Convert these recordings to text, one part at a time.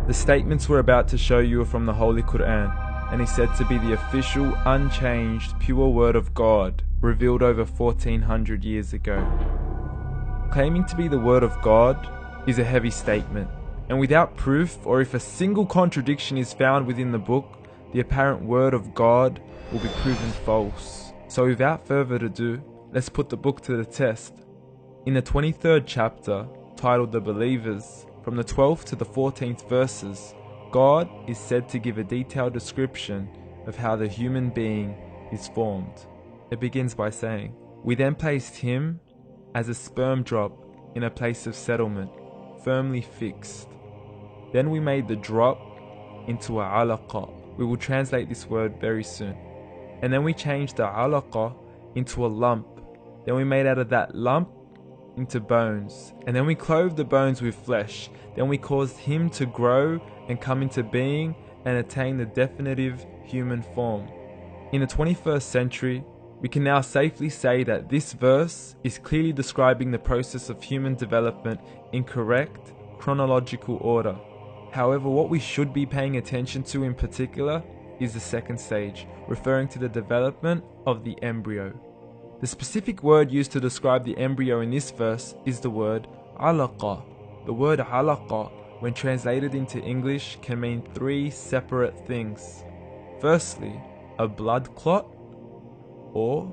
The statements we're about to show you are from the Holy Qran, and is said to be the official, unchanged, pure word of God, revealed over 1400 years ago. Claiming to be the word of God is a heavy statement, and without proof, or if a single contradiction is found within the book, the apparent word of God will be proven false. So without further ado, let's put the book to the test. In the 23rd chapter, titled The Believers, from the 12th to the 14th verses, God is said to give a detailed description of how the human being is formed. It begins by saying, "We then placed him as a sperm drop in a place of settlement, firmly fixed. Then we made the drop into a alaqa." We will translate this word very soon. "And then we changed the alaqa into a lump. Then we made out of that lump into bones. And then we clothed the bones with flesh. Then we caused him to grow and come into being and attain the definitive human form." In the 21st century, we can now safely say that this verse is clearly describing the process of human development in correct chronological order. However, what we should be paying attention to in particular is the second stage, referring to the development of the embryo. The specific word used to describe the embryo in this verse is the word alaqa. The word alaqa, when translated into English, can mean three separate things. Firstly, a blood clot, or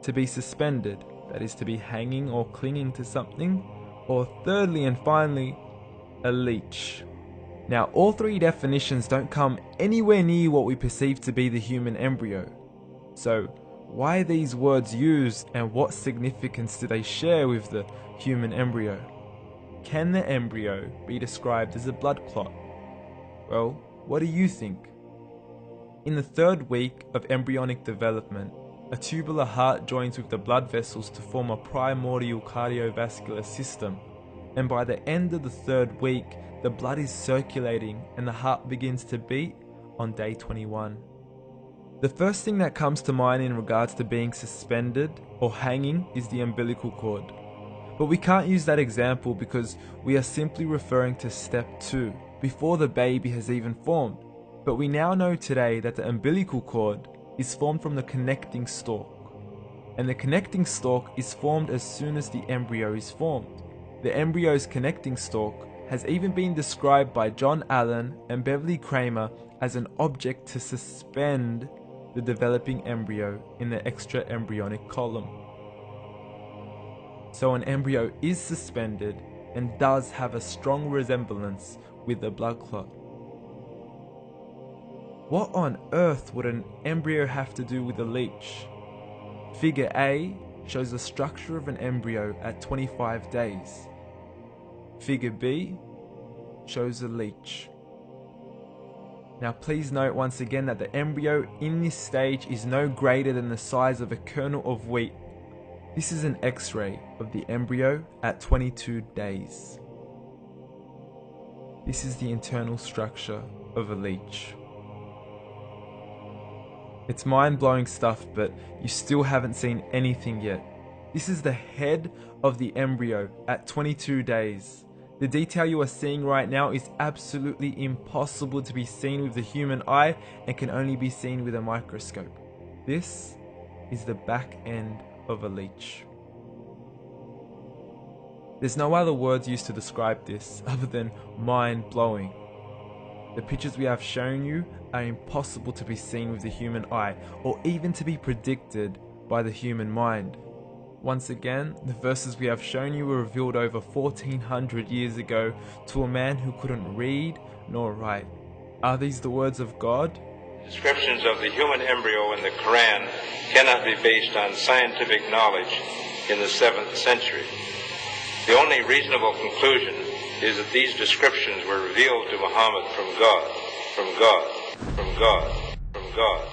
to be suspended, that is to be hanging or clinging to something, or thirdly and finally, a leech. Now, all three definitions don't come anywhere near what we perceive to be the human embryo. So, why are these words used, and what significance do they share with the human embryo? Can the embryo be described as a blood clot? Well, what do you think? In the third week of embryonic development, a tubular heart joins with the blood vessels to form a primordial cardiovascular system, and by the end of the third week, the blood is circulating and the heart begins to beat on day 21. The first thing that comes to mind in regards to being suspended or hanging is the umbilical cord. But we can't use that example because we are simply referring to step 2, before the baby has even formed. But we now know today that the umbilical cord is formed from the connecting stalk. And the connecting stalk is formed as soon as the embryo is formed. The embryo's connecting stalk has even been described by John Allen and Beverly Kramer as an object to suspend the developing embryo in the extra-embryonic column. So an embryo is suspended and does have a strong resemblance with the blood clot. What on earth would an embryo have to do with a leech? Figure A shows the structure of an embryo at 25 days. Figure B shows a leech. Now please note once again that the embryo in this stage is no greater than the size of a kernel of wheat. This is an X-ray of the embryo at 22 days. This is the internal structure of a leech. It's mind-blowing stuff, but you still haven't seen anything yet. This is the head of the embryo at 22 days. The detail you are seeing right now is absolutely impossible to be seen with the human eye and can only be seen with a microscope. This is the back end of a leech. There's no other words used to describe this other than mind-blowing. The pictures we have shown you are impossible to be seen with the human eye, or even to be predicted by the human mind. Once again, the verses we have shown you were revealed over 1400 years ago to a man who couldn't read nor write. Are these the words of God? Descriptions of the human embryo in the Qran cannot be based on scientific knowledge in the 7th century. The only reasonable conclusion is that these descriptions were revealed to Muhammad from God, from God, from God, from God.